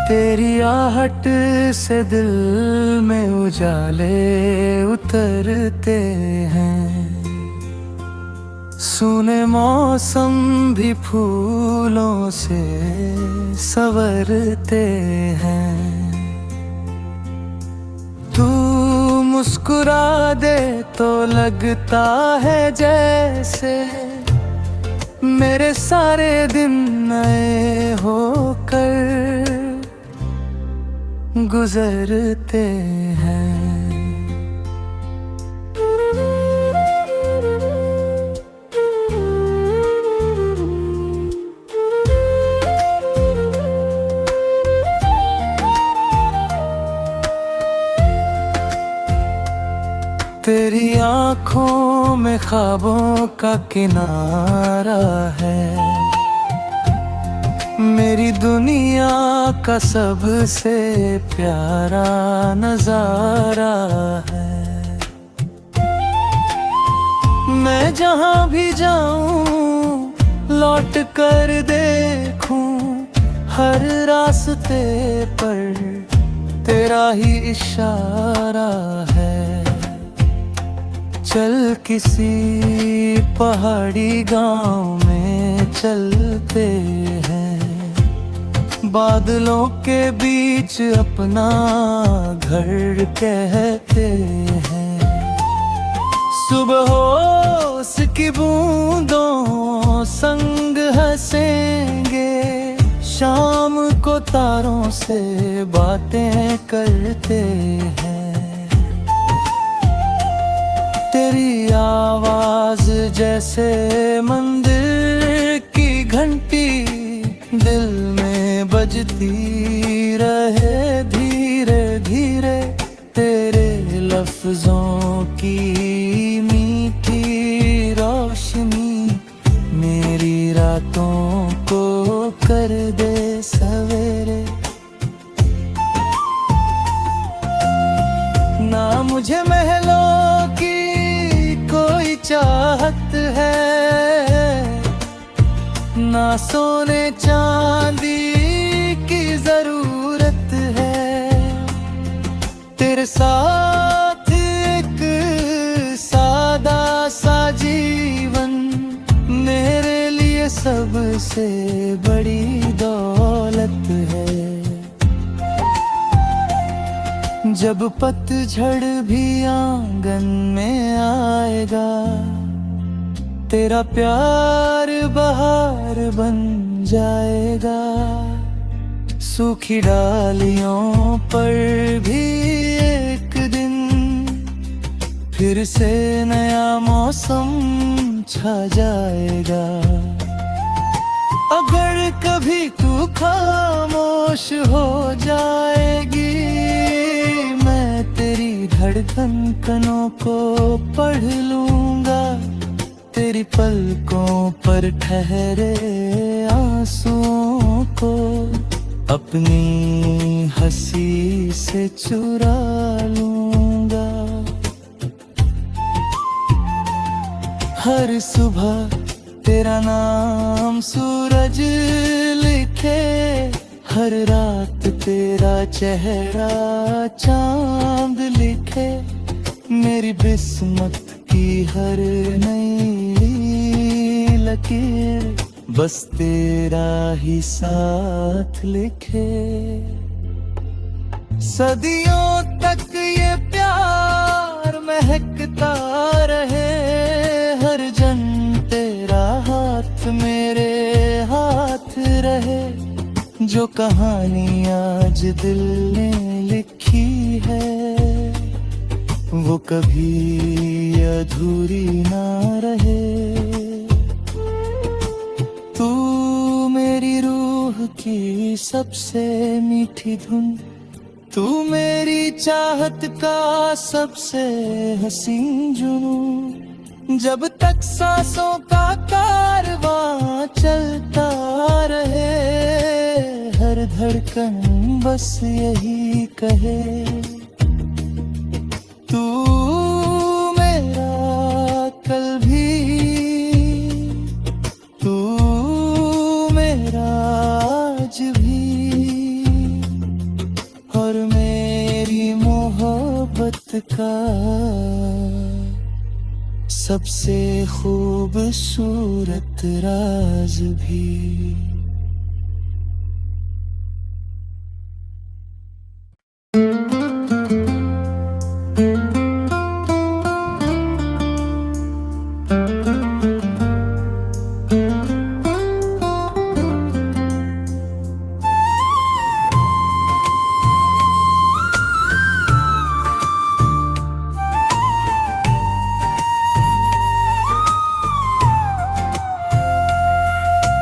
तेरी आहट से दिल में उजाले उतरते हैं। सूने मौसम भी फूलों से संवरते हैं। तू मुस्कुरा दे तो लगता है जैसे मेरे सारे दिन नए होकर गुजरते हैं। तेरी आँखों में ख्वाबों का किनारा है। मेरी दुनिया का सबसे प्यारा नजारा है। मैं जहाँ भी जाऊँ लौट कर देखूं, हर रास्ते पर तेरा ही इशारा है। चल किसी पहाड़ी गांव में चलते हैं, बादलों के बीच अपना घर कहते हैं। सुबह हो उसकी बूंदों संग हंसेंगे, शाम को तारों से बातें करते हैं। तेरी आवाज जैसे मंदिर की घंटी दिल में बजती रहे धीरे धीरे। तेरे लफ्जों की मीठी रोशनी मेरी रातों को कर दे सवेरे। ना मुझे महलों की कोई चाहत है, ना सोने चांदी की जरूरत है। तेरे साथ एक सादा सा जीवन मेरे लिए सबसे बड़ी दौलत है। जब पतझड़ भी आंगन में आएगा, तेरा प्यार बहार बन जाएगा। सूखी डालियों पर भी एक दिन फिर से नया मौसम छा जाएगा। अगर कभी तू खामोश हो जाएगी, तेरी धड़कन कनों को पढ़ लूंगा। तेरी पलकों पर ठहरे आंसुओं को अपनी हंसी से चुरा लूंगा। हर सुबह तेरा नाम सूरज लिखे, हर रात तेरा चेहरा चांद लिखे। मेरी बिस्मत की हर नई लकीर बस तेरा ही साथ लिखे। सदियों तक ये प्यार महकता रहे, हर जन तेरा हाथ मेरे हाथ रहे। जो कहानी आज दिल ने लिखी है, वो कभी अधूरी ना रहे। तू मेरी रूह की सबसे मीठी धुन, तू मेरी चाहत का सबसे हसीन जुनून। जब तक सांसों का कारवां चलता रहे, हर धड़कन बस यही कहे, तू मेरा कल भी, तू मेरा आज भी। सबसे खूबसूरत राज भी।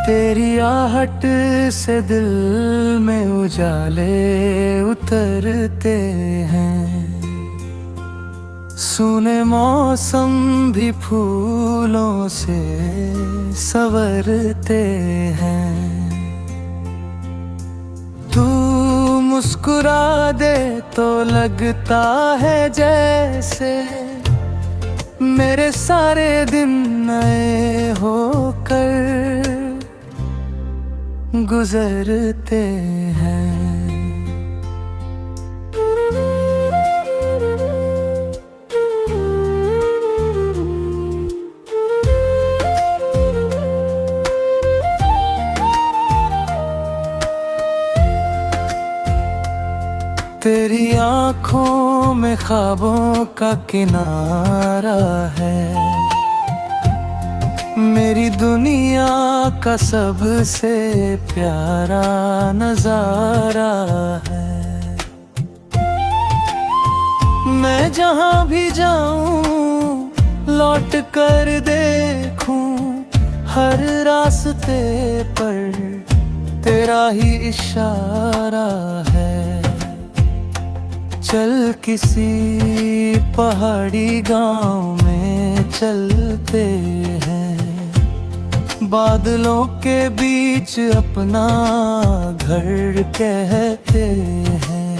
तेरी आहट से दिल में उजाले उतरते हैं, सूने मौसम भी फूलों से संवरते हैं। तू मुस्कुरा दे तो लगता है जैसे मेरे सारे दिन नए होकर गुजरते हैं। तेरी आँखों में ख्वाबों का किनारा है, मेरी दुनिया का सबसे प्यारा नजारा है। मैं जहाँ भी जाऊं लौट कर देखूं, हर रास्ते पर तेरा ही इशारा है। चल किसी पहाड़ी गांव में चलते हैं, बादलों के बीच अपना घर कहते हैं।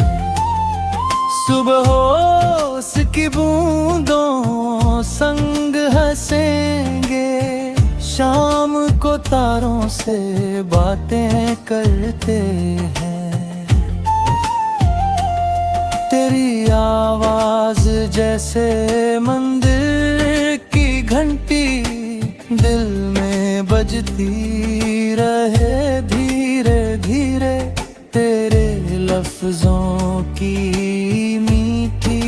सुबह हो उसकी बूंदों संग हंसेंगे, शाम को तारों से बातें करते हैं। तेरी आवाज जैसे मंदिर की घंटी दिल में बजती रहे धीरे धीरे। तेरे लफ्जों की मीठी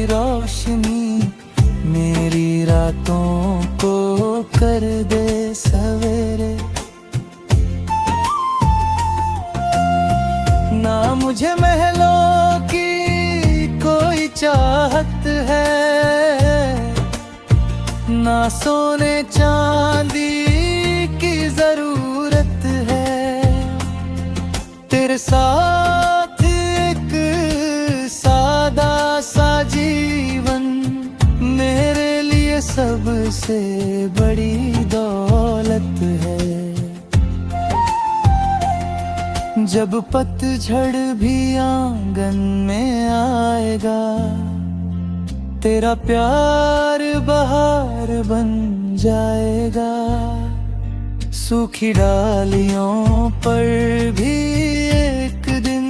रोशनी मेरी रातों को कर दे सवेरे। ना मुझे महलों की कोई चाहत है, ना सोने चांदी की जरूरत है। तेरे साथ एक सादा सा जीवन मेरे लिए सबसे बड़ी दौलत है। जब पतझड़ भी आंगन में आएगा, तेरा प्यार बहार बन जाएगा। सूखी डालियों पर भी एक दिन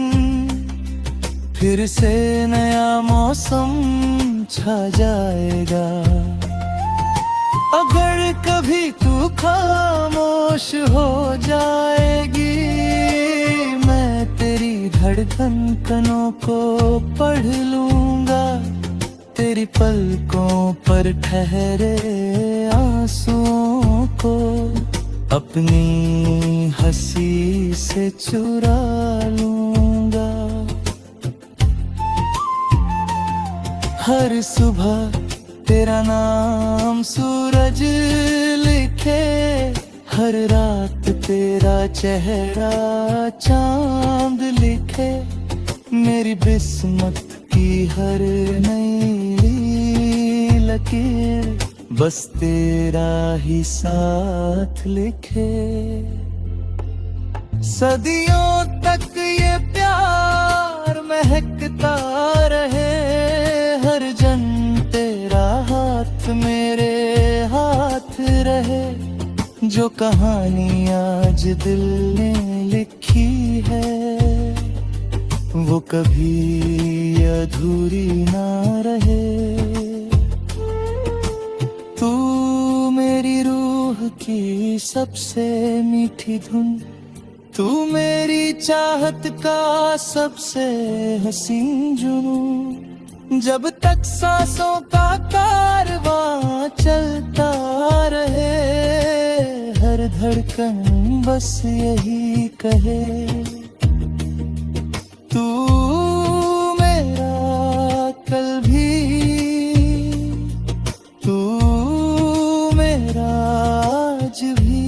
फिर से नया मौसम छा जाएगा। अगर कभी तू खामोश हो जाएगी, मैं तेरी धड़कन कनों को पढ़ लूंगा। तेरी पलकों पर ठहरे आंसुओं को अपनी हंसी से चुरा लूंगा। हर सुबह तेरा नाम सूरज लिखे, हर रात तेरा चेहरा चांद लिखे। मेरी बिस्मत की हर नई लकीर बस तेरा ही साथ लिखे। सदियों तक ये प्यार महकता रहे, हर जन तेरा हाथ मेरे हाथ रहे। जो कहानी आज दिल ने लिखी है, वो कभी अधूरी ना रहे। तू सबसे मीठी धुन, तू मेरी चाहत का सबसे हसीन जुनून। जब तक सांसों का कारवां चलता रहे, हर धड़कन बस यही कहे, तू मेरा कल भी, तू मेरा आज भी,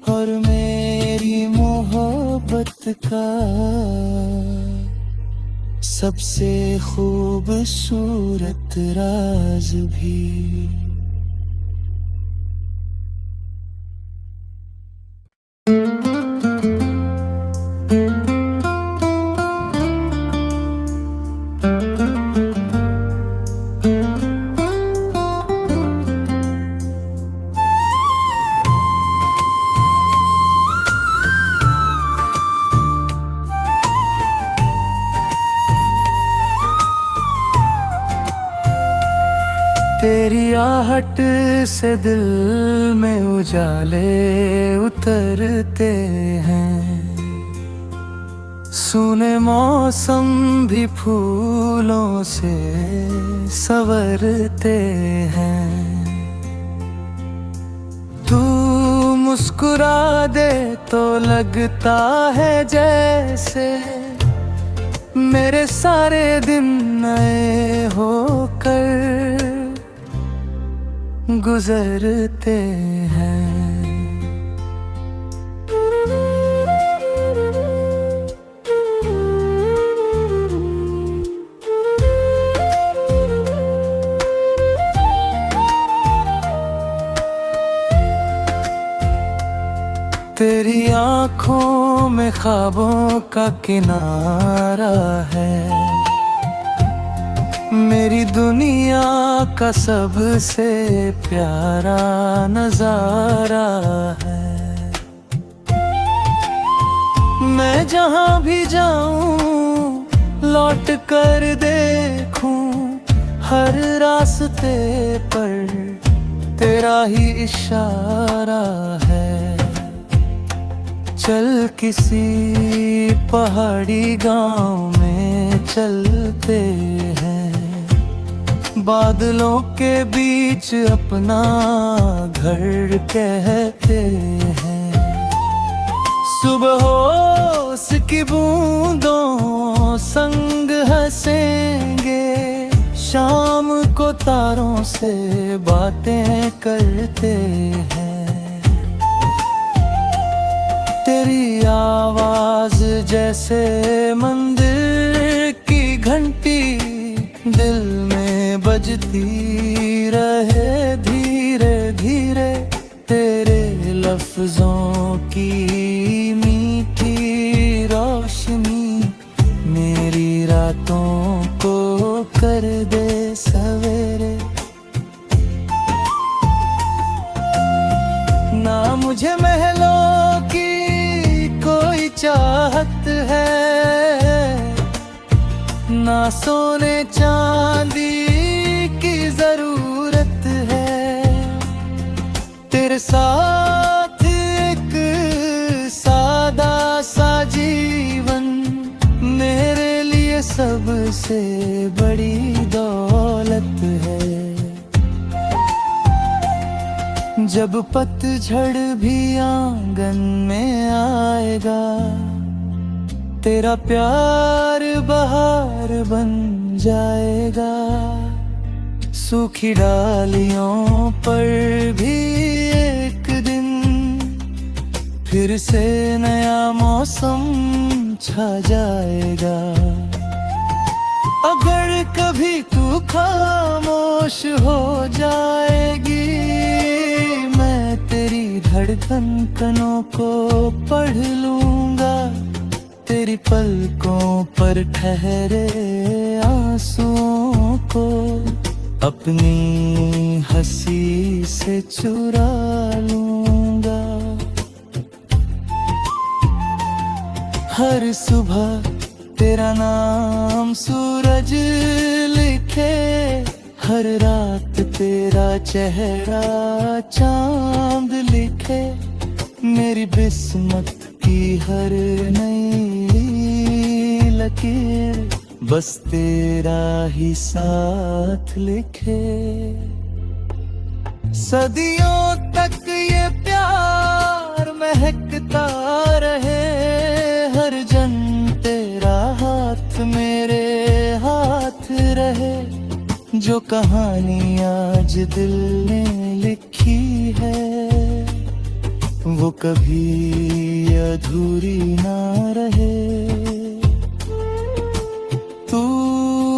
और मेरी मोहब्बत का सबसे खूबसूरत राज भी। तेरी आहट से दिल में उजाले उतरते हैं, सूने मौसम भी फूलों से संवरते हैं। तू मुस्कुरा दे तो लगता है जैसे मेरे सारे दिन नए होकर गुजरते हैं। तेरी आँखों में ख्वाबों का किनारा है, मेरी दुनिया का सबसे प्यारा नजारा है। मैं जहाँ भी जाऊँ लौट कर देखूं, हर रास्ते पर तेरा ही इशारा है। चल किसी पहाड़ी गांव में चलते हैं, बादलों के बीच अपना घर कहते हैं। सुबह उसकी बूंदों संग हंसेंगे, शाम को तारों से बातें करते हैं। तेरी आवाज जैसे मंदिर की घंटी दिल में बजती रहे धीरे धीरे। तेरे लफ्जों की मीठी रोशनी मेरी रातों को कर दे सवेरे। ना मुझे महलों की कोई चाहत है, ना सोने चांदी की जरूरत है। तेरे साथ एक सादा सा जीवन मेरे लिए सबसे बड़ी दौलत है। जब पतझड़ भी आंगन में आएगा, तेरा प्यार बहार बन जाएगा। सूखी डालियों पर भी एक दिन फिर से नया मौसम छा जाएगा। अगर कभी तू खामोश हो जाएगी, मैं तेरी धड़कनों को पढ़ लूंगा। तेरी पलकों पर ठहरे आंसुओं को अपनी हंसी से चुरा लूंगा। हर सुबह तेरा नाम सूरज लिखे, हर रात तेरा चेहरा चांद लिखे, मेरी किस्मत की हर नई लकीर बस तेरा ही साथ लिखे। सदियों तक ये प्यार महकता रहे, हर जन तेरा हाथ मेरे हाथ रहे। जो कहानी आज दिल ने लिखी है वो कभी अधूरी ना रहे। तू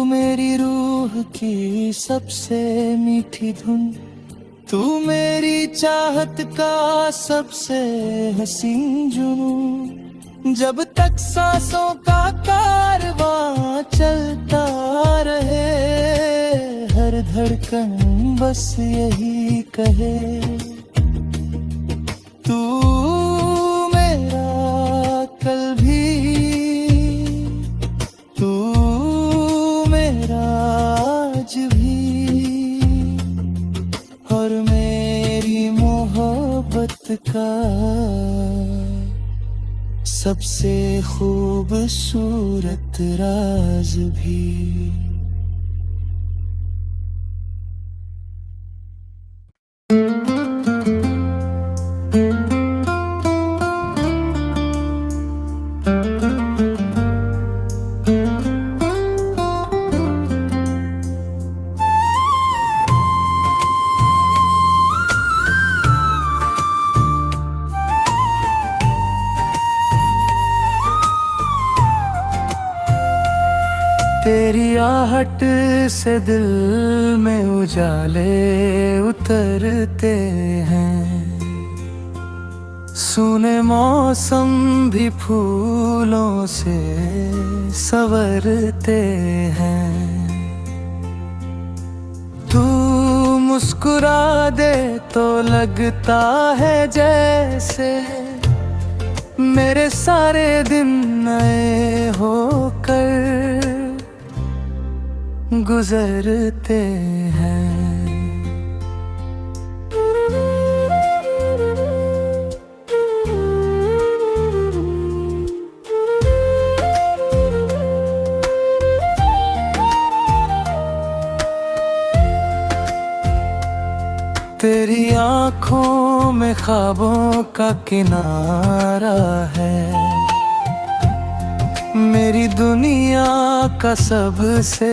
मेरी रूह की सबसे मीठी धुन, तू मेरी चाहत का सबसे हसीन जुनून। जब तक सांसों का कारवां चलता रहे, हर धड़कन बस यही कहे, तू मेरा कल भी, तू मेरा आज भी, और मेरी मोहब्बत का सबसे खूबसूरत राज भी। तेरी आहट से दिल में उजाले उतरते हैं, सूने मौसम भी फूलों से संवरते हैं। तू मुस्कुरा दे तो लगता है जैसे मेरे सारे दिन नए होकर गुजरते हैं। तेरी आँखों में ख्वाबों का किनारा है, मेरी दुनिया का सबसे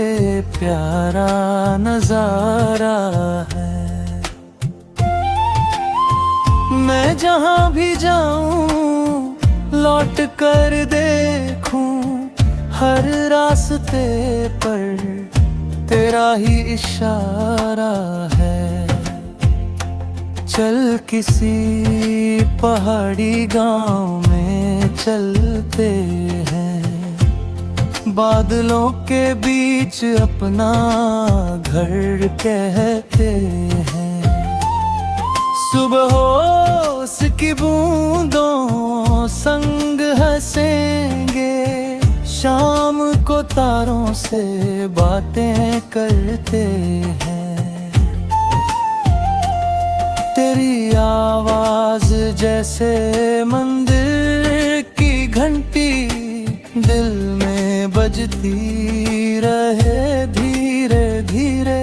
प्यारा नजारा है। मैं जहाँ भी जाऊं लौट कर देखूं, हर रास्ते पर तेरा ही इशारा है। चल किसी पहाड़ी गांव में चलते हैं, बादलों के बीच अपना घर कहते हैं। सुबह उसकी बूंदों संग हंसेंगे, शाम को तारों से बातें करते हैं। तेरी आवाज जैसे मंदिर की घंटी दिल में बजती रहे, धीरे धीरे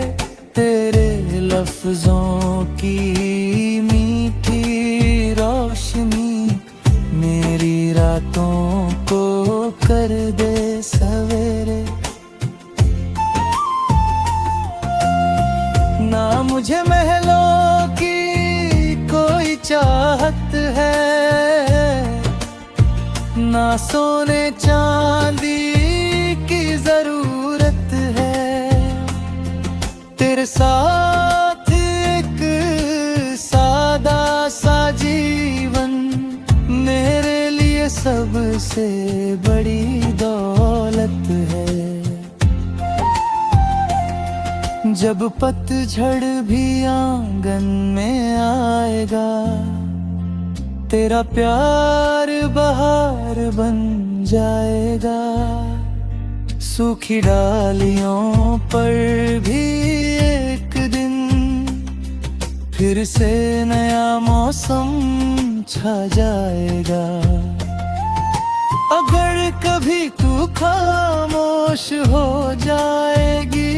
तेरे लफ्जों की मीठी रोशनी मेरी रातों को कर दे सवेरे। ना मुझे महलों की कोई चाहत है, ना सोने चांदी की जरूरत है। तेरे साथ एक सादा सा जीवन मेरे लिए सबसे बड़ी दौलत है। जब पतझड़ भी आंगन में आएगा, तेरा प्यार बहार बन जाएगा। सूखी डालियों पर भी फिर से नया मौसम छा जाएगा। अगर कभी तू खामोश हो जाएगी,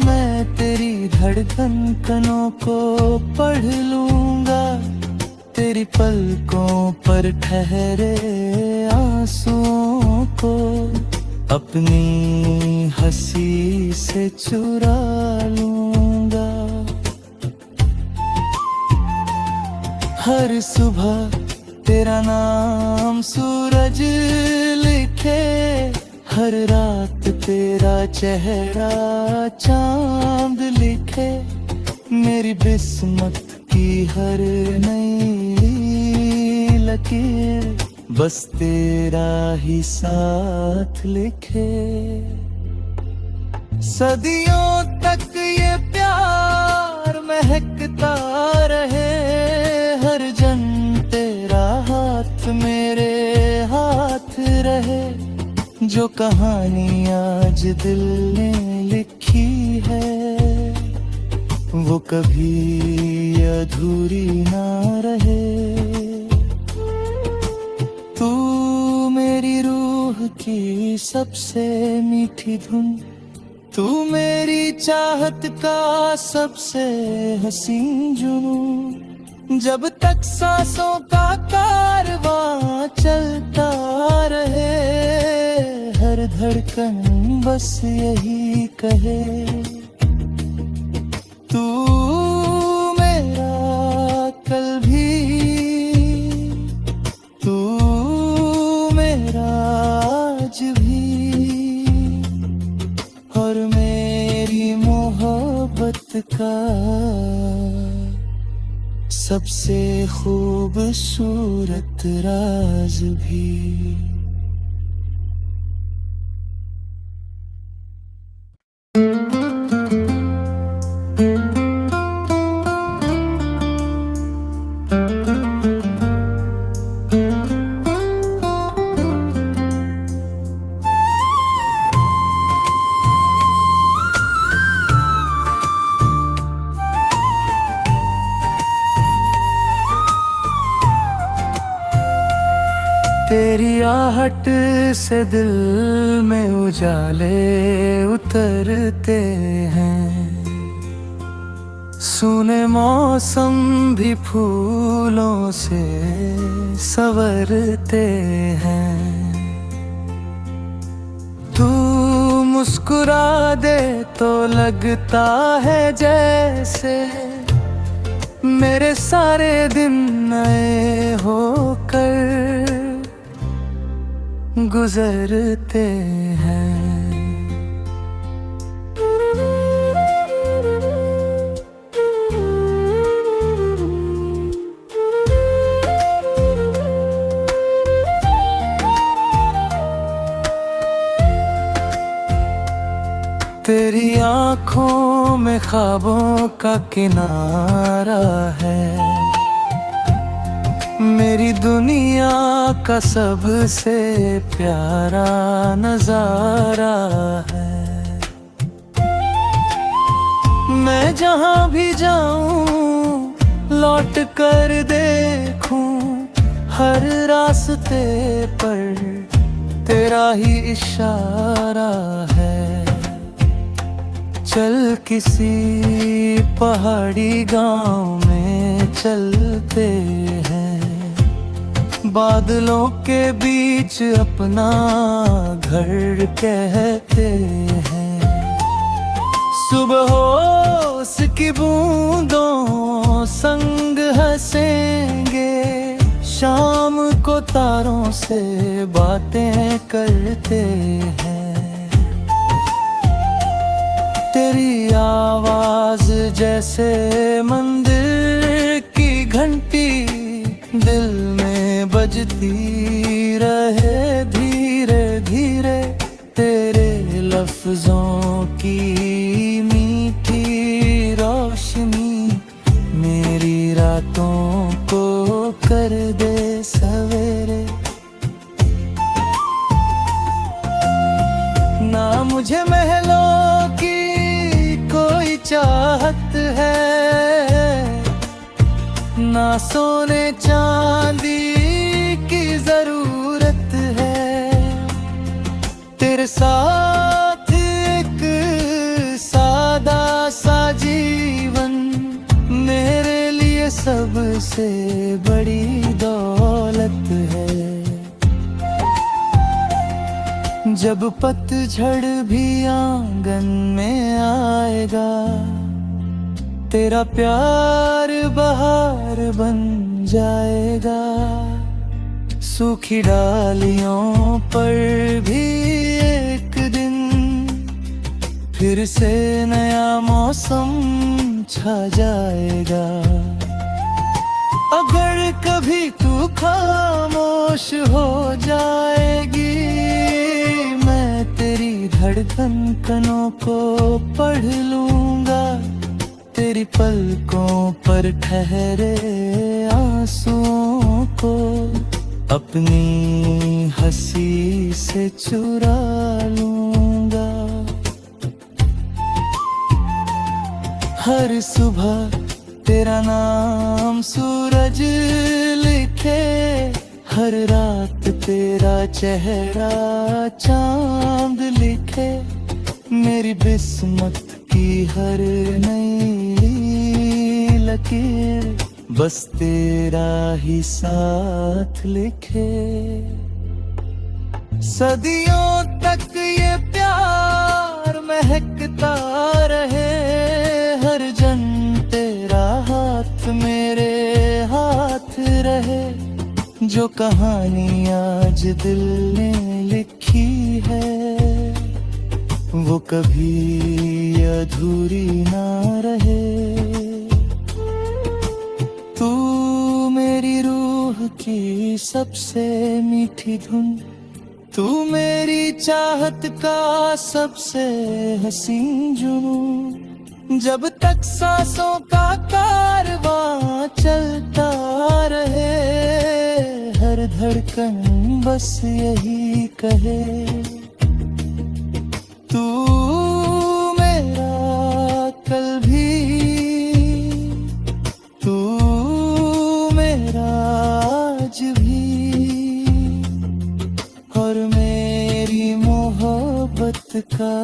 मैं तेरी धड़कन कनों को पढ़ लूंगा, तेरी पलकों पर ठहरे आंसुओं को अपनी हंसी से चुरा लूंगा। हर सुबह तेरा नाम सूरज लिखे, हर रात तेरा चेहरा चांद लिखे, मेरी किस्मत की हर नई लकीर बस तेरा ही साथ लिखे। सदियों तक ये प्यार महकता रहे, हर जन्म तेरा हाथ मेरे हाथ रहे, जो कहानी आज दिल ने लिखी है वो कभी अधूरी ना रहे। तू मेरी रूह की सबसे मीठी धुन, तू मेरी चाहत का सबसे हसीन जुनून, जब तक सांसों का कारवां चलता रहे, हर धड़कन बस यही कहे, तू मेरा कल भी, तू मेरा आज भी, और मेरी मोहब्बत का सबसे खूबसूरत राज भी। तेरी आहट से दिल में उजाले उतरते हैं, सूने मौसम भी फूलों से संवरते हैं। तू मुस्कुरा दे तो लगता है जैसे मेरे सारे दिन नए होकर गुजरते हैं। तेरी आँखों में ख्वाबों का किनारा है, मेरी दुनिया का सबसे प्यारा नजारा है। मैं जहाँ भी जाऊँ लौट कर देखूं, हर रास्ते पर तेरा ही इशारा है। चल किसी पहाड़ी गांव में चलते हैं, बादलों के बीच अपना घर कहते हैं। सुबह हो उसकी बूंदों संग हंसेंगे, शाम को तारों से बातें करते हैं। तेरी आवाज जैसे मंदिर की घंटी दिल में बजती रहे धीरे धीरे। तेरे लफ्जों की मीठी रोशनी मेरी रातों को कर दे सवेरे। ना मुझे महलों की कोई चाहत है, ना सोने चांदी की जरूरत है, तेरे साथ एक सादा सा जीवन मेरे लिए सबसे बड़ी दौलत है। जब पतझड़ भी आंगन में आएगा, तेरा प्यार बहार बन जाएगा। सूखी डालियों पर भी एक दिन फिर से नया मौसम छा जाएगा। अगर कभी तू खामोश हो जाएगी, मैं तेरी धड़कनों को पढ़ लूंगा, तेरी पलकों पर ठहरे आंसुओं को अपनी हंसी से चुरा लूंगा। हर सुबह तेरा नाम सूरज लिखे, हर रात तेरा चेहरा चांद लिखे। मेरी बिस्मत की हर नई लकीर बस तेरा ही साथ लिखे। सदियों तक ये प्यार महकता रहे, हर जन तेरा हाथ मेरे हाथ रहे। जो कहानी आज दिल ने लिखी है, वो कभी अधूरी ना रहे। तू मेरी रूह की सबसे मीठी धुन, तू मेरी चाहत का सबसे हसीन जुनून। जब तक सांसों का कारवां चलता रहे, हर धड़कन बस यही कहे, तू मेरा कल भी, तू मेरा आज भी, और मेरी मोहब्बत का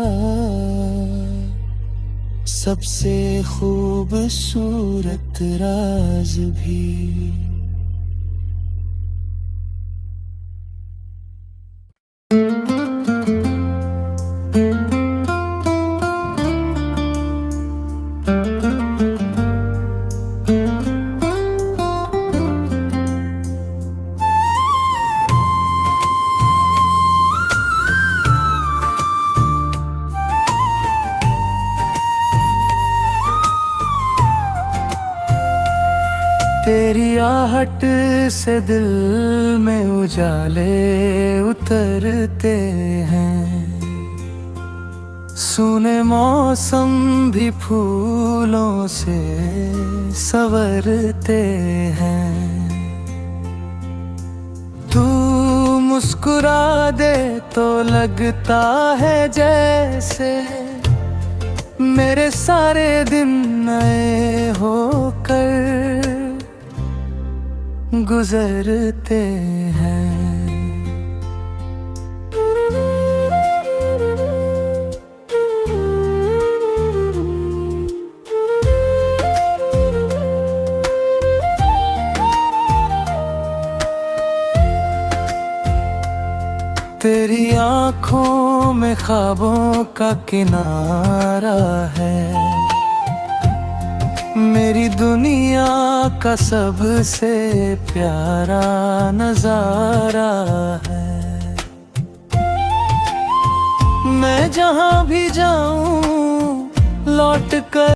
सबसे खूबसूरत राज भी। तेरी आहट से दिल में उजाले उतरते हैं, सूने मौसम भी फूलों से संवरते हैं। तू मुस्कुरा दे तो लगता है जैसे मेरे सारे दिन नए होकर गुजरते हैं। तेरी आँखों में ख्वाबों का किनारा है, मेरी दुनिया का सबसे प्यारा नजारा है। मैं जहाँ भी जाऊँ लौट कर